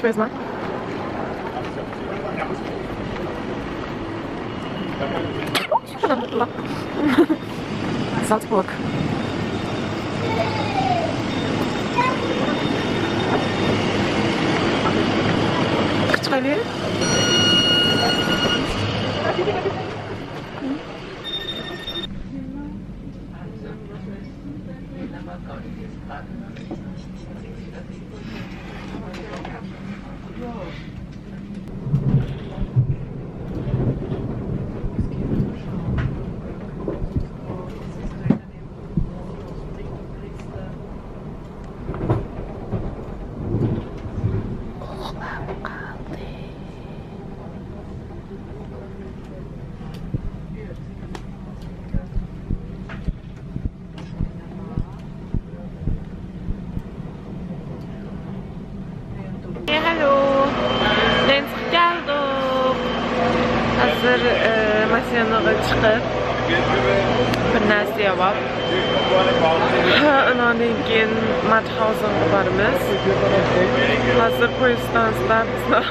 koyuz var. Salzburg. Çıkabilir. Hazır maşinaga çıkıp bir narsa yapıp ondan keyin Mathausenga baramiz. Hazır poyezd stansiyasida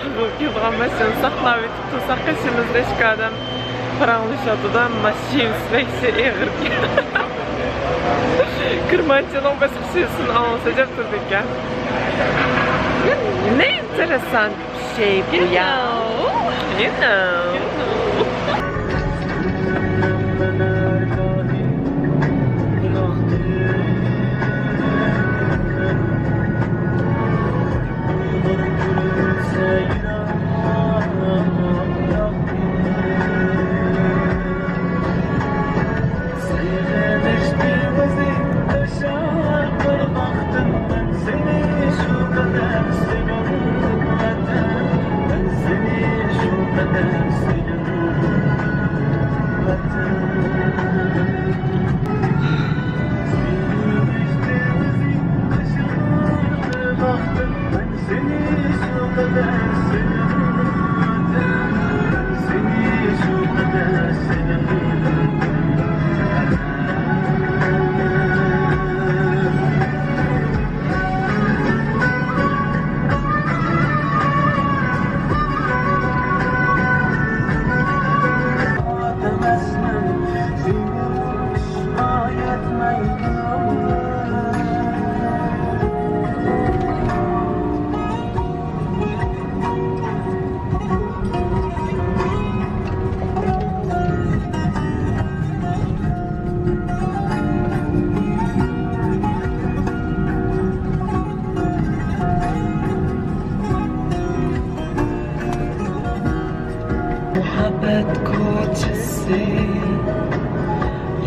bizni kelgan mashina saqlab etib tursak ishimizda hech qadam paranglashadida mashina sürəkçi eğir. Kırmançının başka şeysini anlatacak durduk ya. Ne enteresan bir şey bu ya. You know.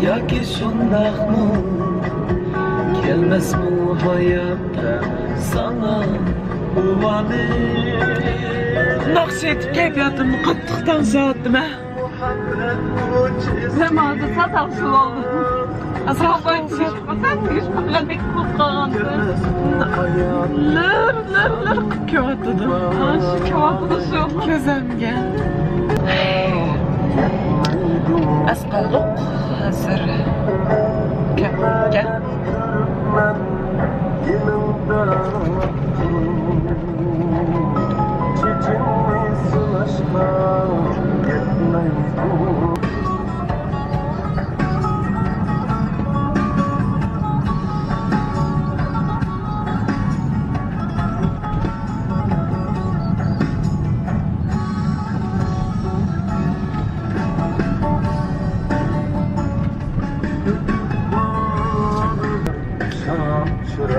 Yoki shundaqmi kelmasmi hayotda sana quvonib Naqshetib kayfiyatimni qattiqdan soatdim-a. Zamanında satalsın oldu. Asrafdan çıkmadan düşmanlar pek korkağındı. Lır kıvatıdı. Şu kavatıda şu. Közemge. Asqalluq hazır. Gel.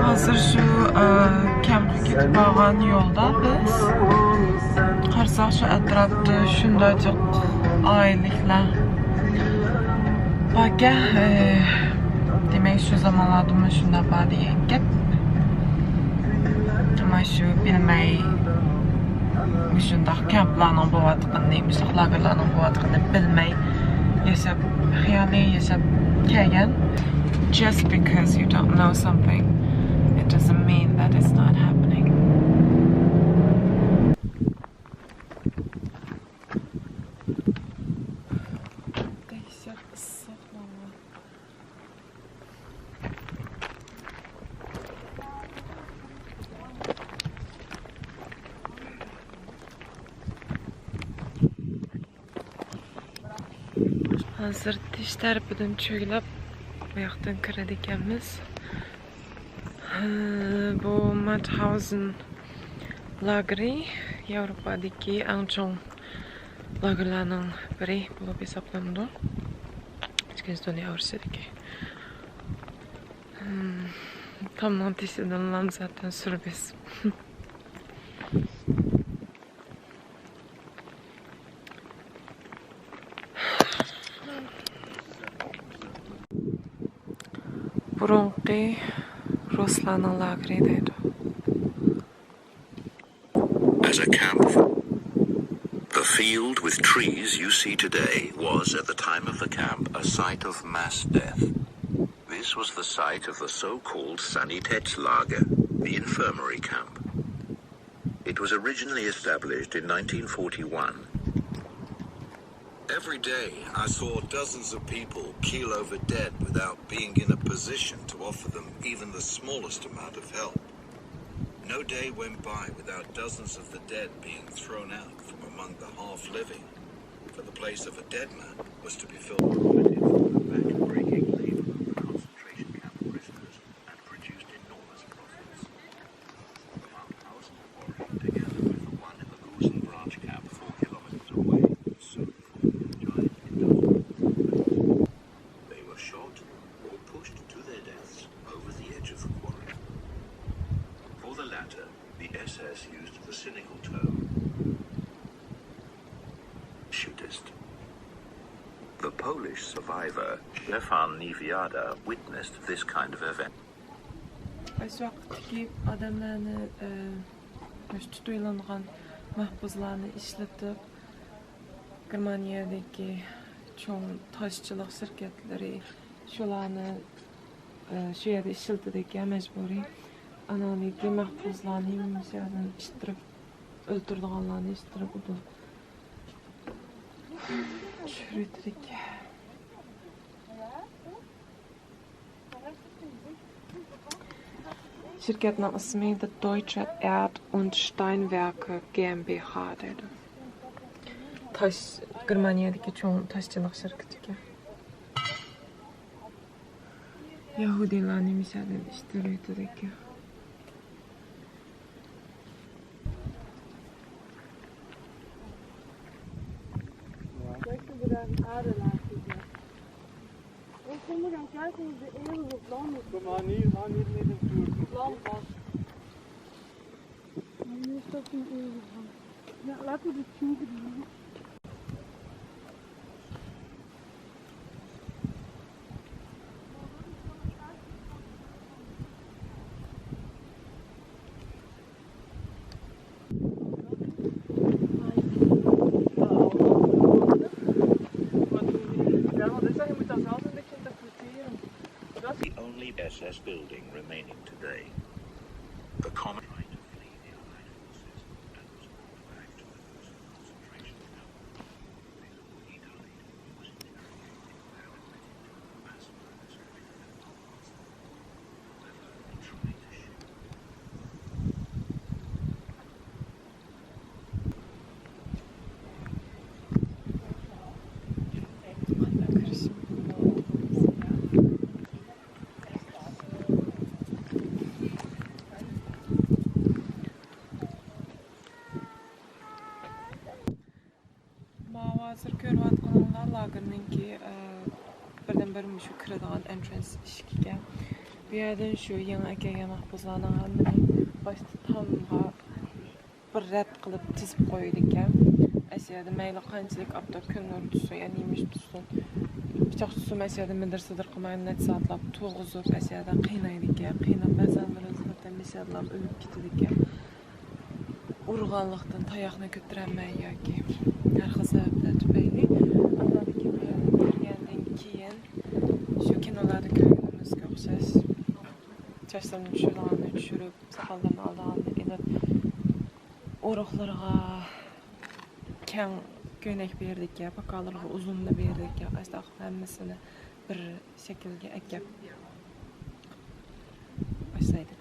Hazır şu Kəmqi ketib olgan yolda biz qarasaq şu ətrafda şundacıq ailəliklər. Baka demək şu zamanlarda şunda var degan gap. Amma şu bilməy şundaq kamplarning bo'layotganini, shundaq lagerlarning bo'layotganini bilməy yashab, xiyoliy yashab kelgan. Just because you don't know something, it doesn't mean that it's not happening. Hazır diş tarafından çöylep bu yaktan kiradi ekanmiz. Bu Mathausen لاگىرى Yevropadagi eng chong لاگىرلارنىڭ biri bo'lib hisoblanadi. Ichkinston Yevrosidagi. Tamam tisinden zaten sürpriz. Burunqi Ruslarning лагері deydi. As a camp, the field with trees you see today was, at the time of the camp, a site of mass death. This was the site of the so-called Sanitätslager, the infirmary camp. It was originally established in 1941. Every day I saw dozens of people keel over dead without being in a position to offer them even the smallest amount of help. No day went by without dozens of the dead being thrown out from among the half-living, for the place of a dead man was to be filled with back-breaking labor of the concentration camp prisoners and produced enormous profits. The Mathausen Memorial, together with the one in the Gusen branch camp 4 kilometers away, soon formed a giant industrial complex. They were shot or pushed to their deaths over the edge of the quarry. For the latter, the SS used the cynical term shootist. The Polish survivor, Stefan Niewiada, witnessed this kind of event. Şu vaxtdaki adamlarni tutulangan mahbuslarni ishlatib Germaniyadagi cho'ng toshchilik shirkatlari shularni shu yerda ishlatadigan majburiy anoniki mahbuslarni mishadan ishtirib o'ldirganlarni ishtirib çürütürük. Şirketin ismi de Deutsche Erd- und Steinwerke GmbH dedi. Taş, Germaniyadaki çoğun taşçılık şirketi. Yahudilarni mishadan ishtirib Kom maar hier met een vuur. Nu is dat een eeuwig van. Ja, laten we dit zoeken doen. The only SS building remaining today. The common tried to flee the Allied forces and was brought back to the Gusen concentration camp. Before he died, he was interrogated and admitted to a mass murders committed at Mathausen. However, he tried to shoot. Hazır ko'rayotganlar لاگىرىنىڭki birdan-bir shu kiradigan entrance eshikka. Bu yerdan shu yangi kelgan mahbuslarning hammani boshda tomga bir rad qilib tizib qo'ydi ekan. Aslida mayli qanchalik aptop kunlar tutsa, ya'ni yemish tutsin. Pichoq tutsa, aslida midir-sidir qilmaydi, net soatlab to'g'izib, aslida qiynaydi ekan. Qiynab ba'zan birozdan misadlab o'lib ketadi ekan. Urg'anlikdan tayoqni ko'tarolmay yoki har xil sabablar tufayli Allohdagi kirgandan keyin shu kinolarda ko'rganimizga o'xshash chochlarini tushirib, soqollarni oldiga ilib, o'roqlarga keng ko'ylak berdik, pokalarga uzunni berdik, asta hammasini bir shaklga akab boshlaydik.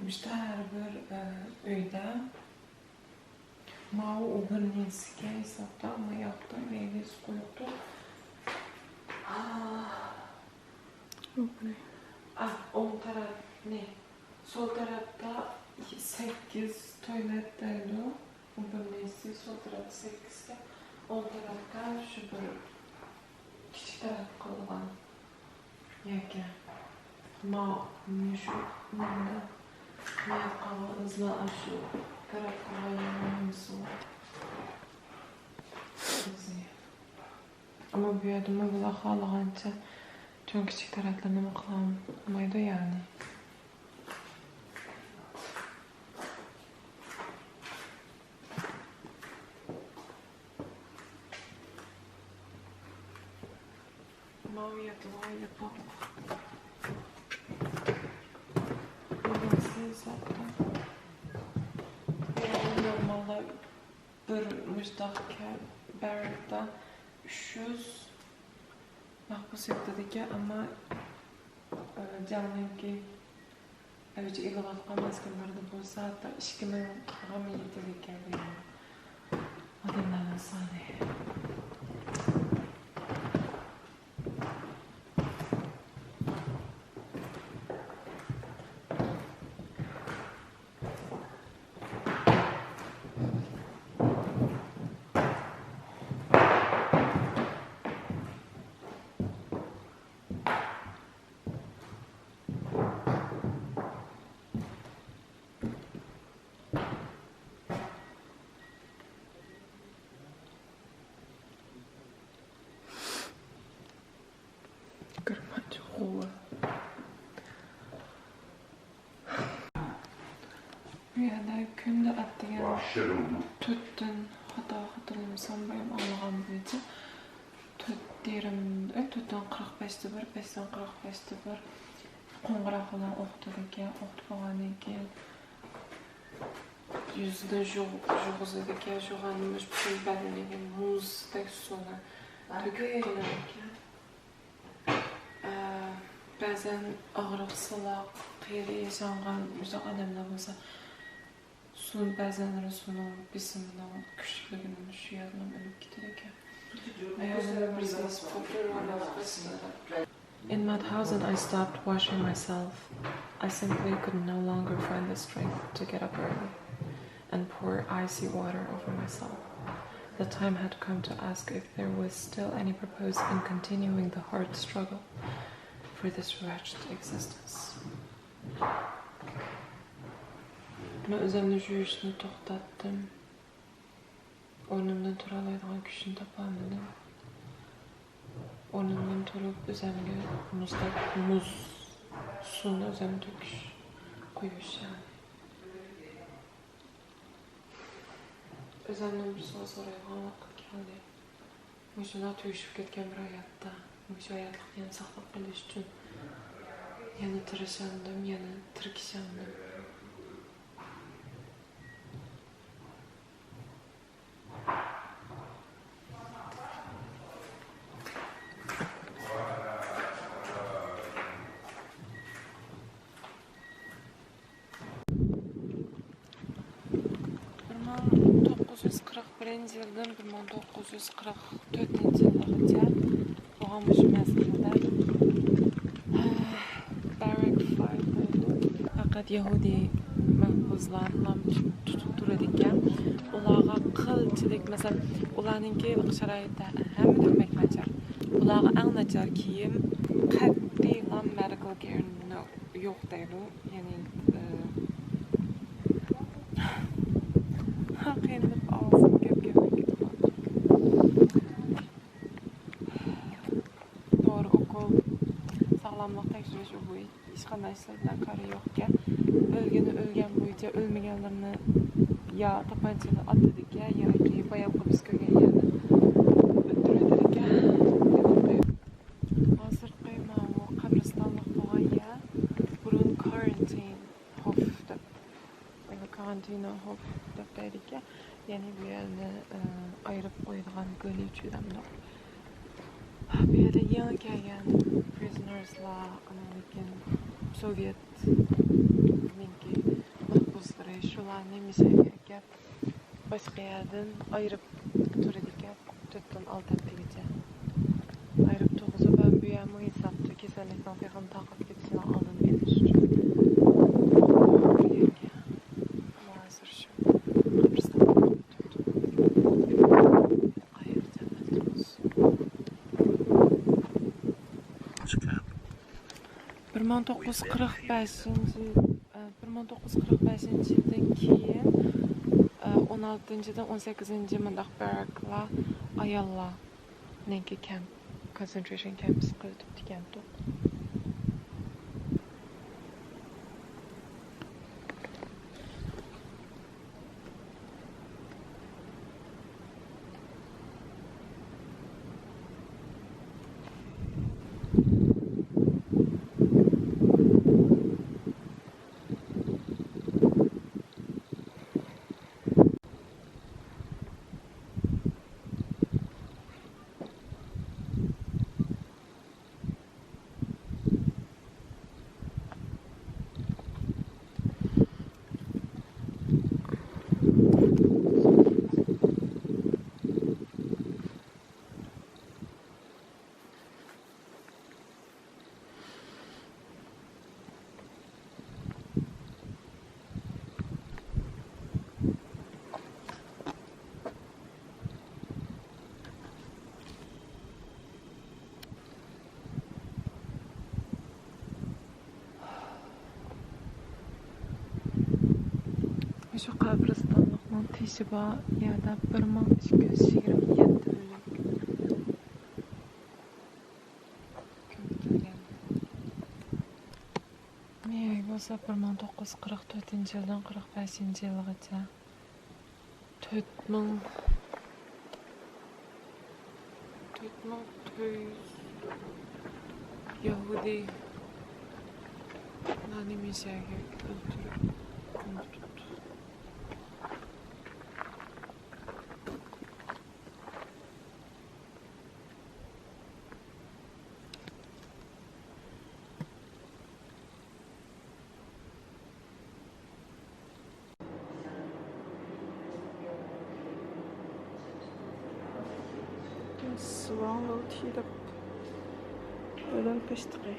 İşte her bir öyde mavi ugurninske hesapta ama yaptım meyvesi koydu. On taraf ne? Sol tarafta 8 tuvaletteydi. Ugurnisi sol tarafta 8'de. On tarafta şu bir küçük taraf kalan yeke. Şu nanda. Mayaqqaga hızla aşu tarafqa yanımızı ama bu yerdə belə xalığanca çox kiçik tərəflərini qılamaydı yani. Maviyatı var yapalım. Normalde bir müstakil barrakta 300 mahpus etdiki ama canlıyımki evci ilavatkan meskinlerde bolsa hatta 2000 ağam yedilik geldi. Adımlarına saniye. Yani günde attıgan tütten hata hatırlamsam benim Allah'ım bilinci tütten 45'te bir, 5'ten 45'te bir qo'ng'iroq bilan o'qitgandan yüzde jug'izidagi jug'animiz pul badaniga muzdek suvni to'kib ba'zan og'riqsizlar qiyri yashangan odamlar bo'lsa suv ba'zanlari suvni bisimidan kuchliligini shu yerdan olib ketar ekan. In Mathausen, I stopped washing myself. I simply could no longer find the strength to get up early and pour icy water over myself. The time had come to ask if there was still any purpose in continuing the hard struggle for this wretched existence. Ben özümde yürüyüşünü toxtattım. O'rnimdan tura oladigan kuchni topolmadim. O'rnimdan turib o'zimga muz suvni o'zim qo'yish yani. O'zimdan bir so'z so'raydigan vaqt keldi. O'shanda tuyushib ketgan bir hayotda o'sha hayotlikni saqlab qolish uchun yana tirishandim, yana tirkishandim. Yıldan 1944 yıllarca boğulmuş mezgilde Barak Fay'daydı. Fakat Yahudi mahpuslarla tutup dururken ularga qilchilik, mesela ularninki sharoitda hamma demek nachar. Ularga eng nachar kiyim, qat'iy medical care yo'q deydi. Ya'ni qiynalib og'zim gapga doğru okul, sağlamlık tekşürüşü bu hiç qanday ishlar bilan kari yo'qka, o'lgan bo'yicha o'lmaganlarni ya tapanchani otadiga yoki boyab qo'yib ko'rgan yerni o'ldiradiga. ya'ni bu yerni ayirib qo'yilgan ko'levchilarni. Bu yerda yangi kelgan prisonerslar, lekin Sovyetninki mahbuslari shularni misolga gap boshqa yerdan ayirib turadi ekan 4-6 haftaga. Ayırıp to'g'izib bu yermi hisobda kasallikdan texan taqib ketishini oldini olish uchun. Hozir shu qabristonda qayerda turibmiz? 1945-yildan keyin 16-dan 18-ci mındaq baraklar ayollar nenki kamp concentration camps qilib tikandi. Şu qabristonlikning teshi bor yerda 1227 o'lik ko'milgan. Nega bo'lsa 1944-yildan 45-yilgacha 4000 Yahudi nani misyaga o'ldirib ko'mildi. Sıvan ve tiyip ölen peştiği.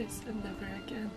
this and never again.